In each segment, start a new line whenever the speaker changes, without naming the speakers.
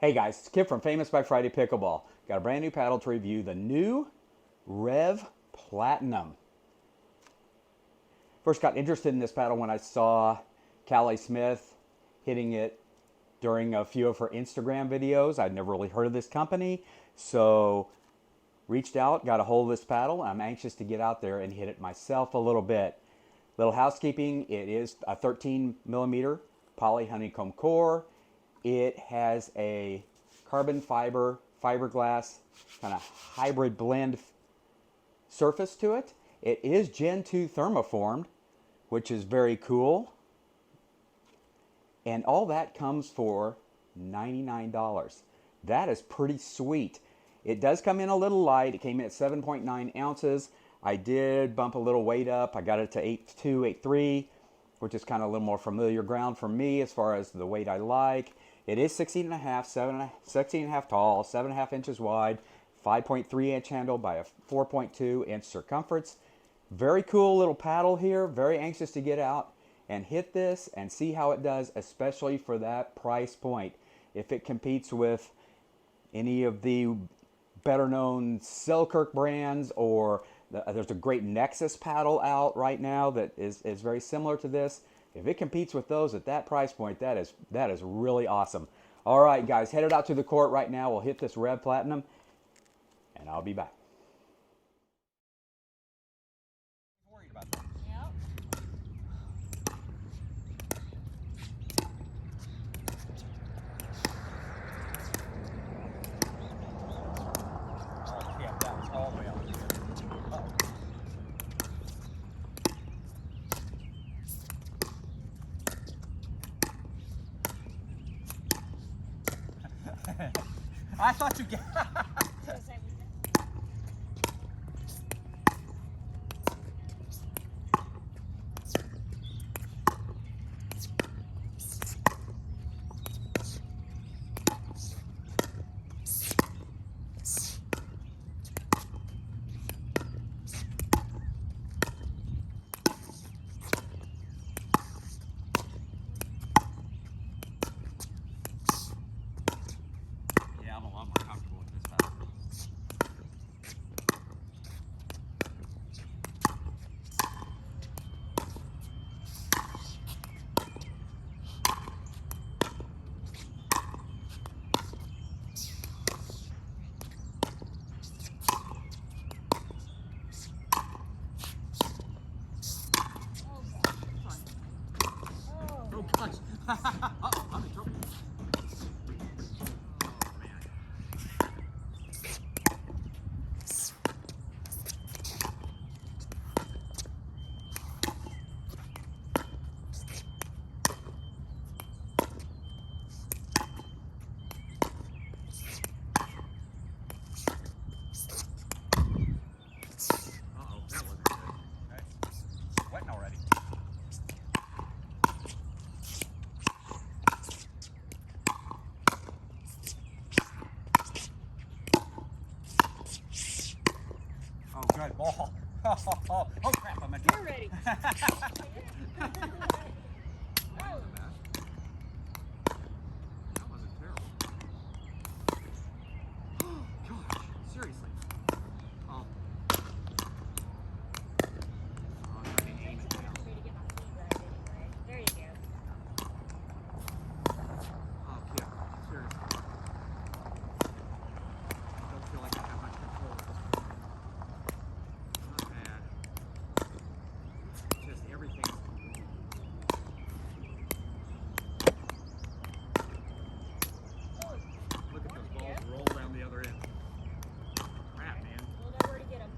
Hey guys, it's Kip from Famous by Friday Pickleball. Got a brand new paddle to review, the new REV Platinum. First got interested in this paddle when I saw Callie Smith hitting it during a few of her Instagram videos. I'd never really heard of this company, so reached out, got a hold of this paddle. I'm anxious to get out there and hit it myself a little bit. Little housekeeping, it is a 13 millimeter poly honeycomb core. It has a carbon fiber, fiberglass, kind of hybrid blend surface to it. It is Gen 2 thermoformed, which is very cool. And all that comes for $99. That is pretty sweet. It does come in a little light. It came in at 7.9 ounces. I did bump a little weight up. I got it to 8.2, 8.3, which is kind of a little more familiar ground for me as far as the weight I like. It is 16 and a half, 16 and a half tall, 7.5 inches wide, 5.3 inch handle by a 4.2 inch circumference. Very cool little paddle here. Very anxious to get out and hit this and see how it does, especially for that price point. If it competes with any of the better known Selkirk brands, or there's a great Nexus paddle out right now that is very similar to this. If it competes with those at that price point, that is really awesome. All right, guys, headed out to the court right now. We'll hit this REV Platinum, and I'll be back. Worried about that. Yeah, that was all the way out. I thought you get. Yeah, I'm a lot more comfortable with this paddle. Oh gosh. Uh-oh, I'm in trouble. Uh-oh, that wasn't good. Okay. Sweating already. Oh, good ball. Oh crap, I'm in trouble.
You're ready.
That wasn't terrible. Oh, gosh, seriously. Oh. I'm trying to aim it down.
There you go.
Oh, Kip, seriously. I don't feel like I have much control of this. Not bad. Just everything. Look at those balls roll around the other end. Crap, man.
We'll know where to get them.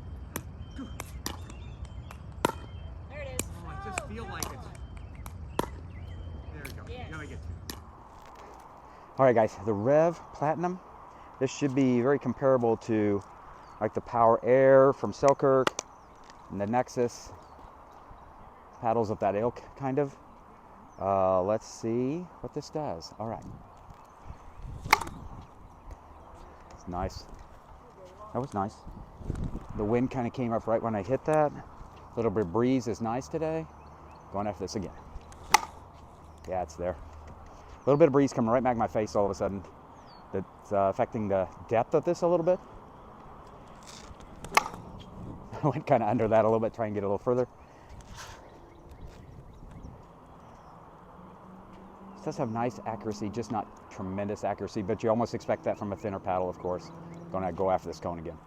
There it is.
Oh, I just feel like it's. There we go.
Yes.
You gotta get to. All right, guys. The REV Platinum. This should be very comparable to like the Power Air from Selkirk and the Nexus paddles of that ilk, kind of. Let's see what this does. All right. It's nice. That was nice. The wind kind of came up right when I hit that. A little bit of breeze is nice today. Going after this again. Yeah, it's there. A little bit of breeze coming right back in my face all of a sudden. The It's affecting the depth of this a little bit. I went kind of under that a little bit, try and get a little further. It does have nice accuracy, just not tremendous accuracy, but you almost expect that from a thinner paddle, of course. Going to go after this cone again.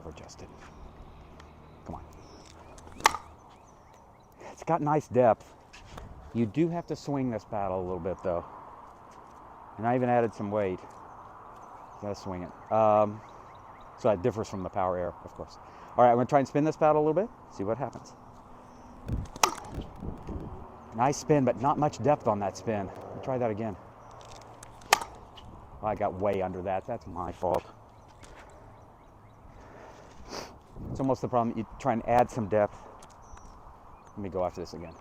Or adjust it. Come on. It's got nice depth. You do have to swing this paddle a little bit, though. And I even added some weight. You gotta swing it. So that differs from the power air, of course. All right, I'm gonna try and spin this paddle a little bit, see what happens. Nice spin, but not much depth on that spin. I'll try that again. Oh, I got way under that. That's my fault. It's almost the problem. You try and add some depth. Let me go after this again.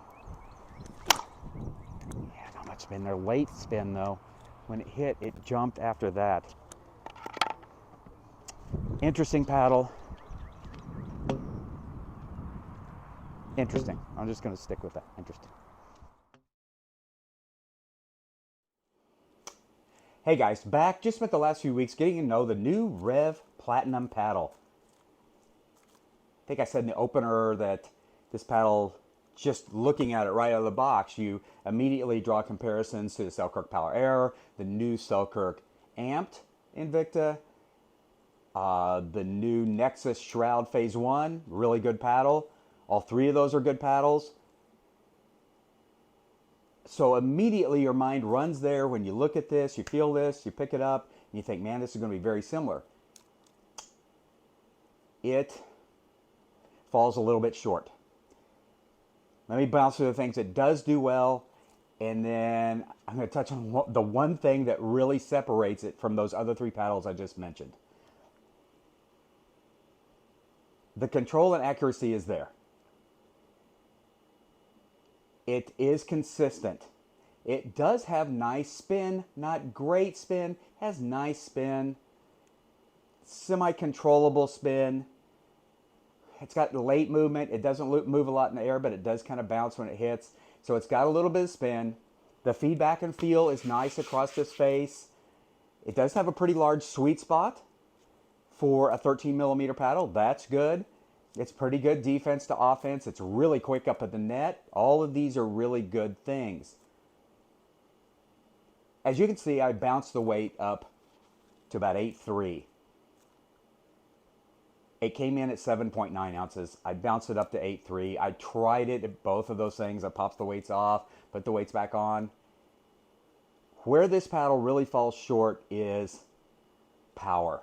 Yeah, not much spin there. Late spin, though. When it hit, it jumped after that. Interesting paddle. Interesting. I'm just going to stick with that. Interesting. Hey guys, back. Just spent the last few weeks getting to know the new REV Platinum paddle. I think I said in the opener that this paddle, just looking at it right out of the box, you immediately draw comparisons to the Selkirk Power Air, the new Selkirk Amped Invicta, the new Nexus Shroud Phase 1, really good paddle. All three of those are good paddles. So immediately your mind runs there when you look at this, you feel this, you pick it up, and you think, man, this is going to be very similar. It falls a little bit short. Let me bounce through the things it does do well, and then I'm going to touch on the one thing that really separates it from those other three paddles I just mentioned. The control and accuracy is there. It is consistent. It does have nice spin, not great spin, has nice spin, semi-controllable spin. It's got late movement. It doesn't move a lot in the air, but it does kind of bounce when it hits. So it's got a little bit of spin. The feedback and feel is nice across this face. It does have a pretty large sweet spot for a 13 millimeter paddle. That's good. It's pretty good defense to offense. It's really quick up at the net. All of these are really good things. As you can see, I bounced the weight up to about 8.3. It came in at 7.9 ounces. I bounced it up to 8.3. I tried it at both of those things. I popped the weights off, put the weights back on. Where this paddle really falls short is power.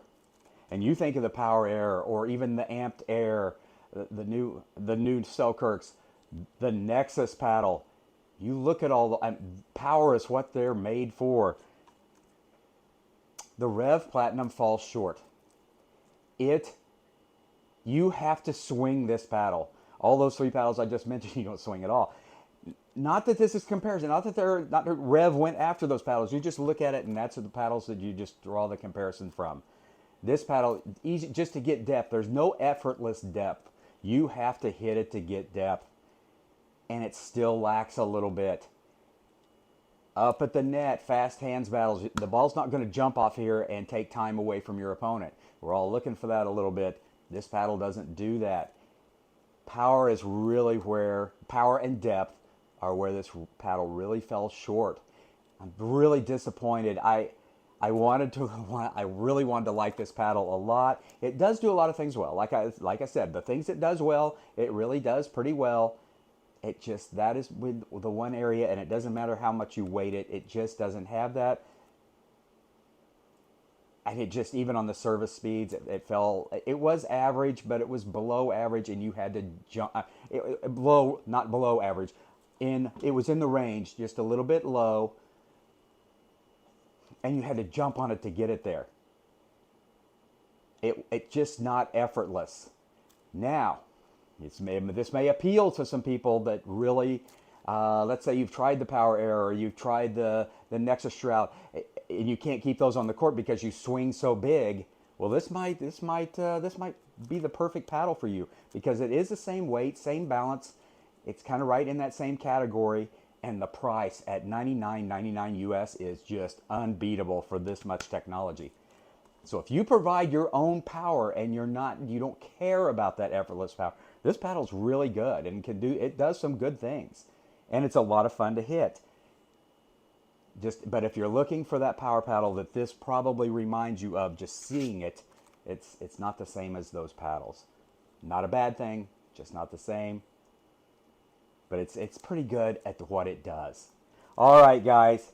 And you think of the Power Air or even the Amped Air, the new Selkirks, the Nexus paddle. You look at all the power is what they're made for. The REV Platinum falls short. You have to swing this paddle. All those three paddles I just mentioned, you don't swing at all. Not that this is comparison. Not that REV went after those paddles. You just look at it, and that's the paddles that you just draw the comparison from. This paddle, easy just to get depth. There's no effortless depth. You have to hit it to get depth, and it still lacks a little bit. Up at the net, fast hands battles. The ball's not going to jump off here and take time away from your opponent. We're all looking for that a little bit. This paddle doesn't do that. Power is really where, power and depth are where this paddle really fell short. I'm really disappointed. I really wanted to like this paddle a lot. It does do a lot of things well. Like I said, the things it does well, it really does pretty well. It just, that is with the one area, and it doesn't matter how much you weight it, it just doesn't have that. And it just, even on the service speeds, it was average, but it was below average, and you had to jump, not below average, it was in the range, just a little bit low, and you had to jump on it to get it there. It's just not effortless. Now, this may appeal to some people that really, let's say you've tried the Power Air or you've tried the Nexus Shroud, and you can't keep those on the court because you swing so big. Well, this might be the perfect paddle for you because it is the same weight, same balance. It's kind of right in that same category, And the price at $99.99 US is just unbeatable for this much technology. So if you provide your own power and you don't care about that effortless power, this paddle's really good and it does some good things. And it's a lot of fun to hit. But if you're looking for that power paddle that this probably reminds you of, just seeing it, it's not the same as those paddles. Not a bad thing, just not the same. But it's pretty good at what it does. All right, guys.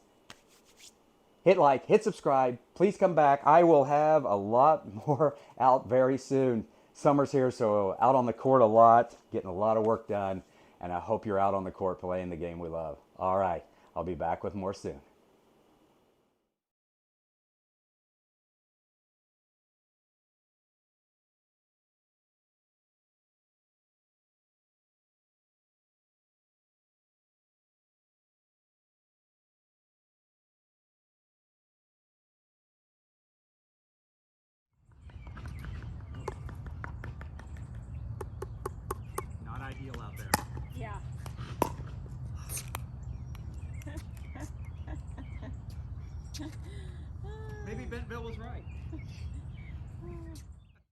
Hit like, hit subscribe. Please come back. I will have a lot more out very soon. Summer's here, so out on the court a lot, getting a lot of work done. And I hope you're out on the court playing the game we love. All right. I'll be back with more soon. Not ideal out there.
Yeah.
Maybe Bentville was right.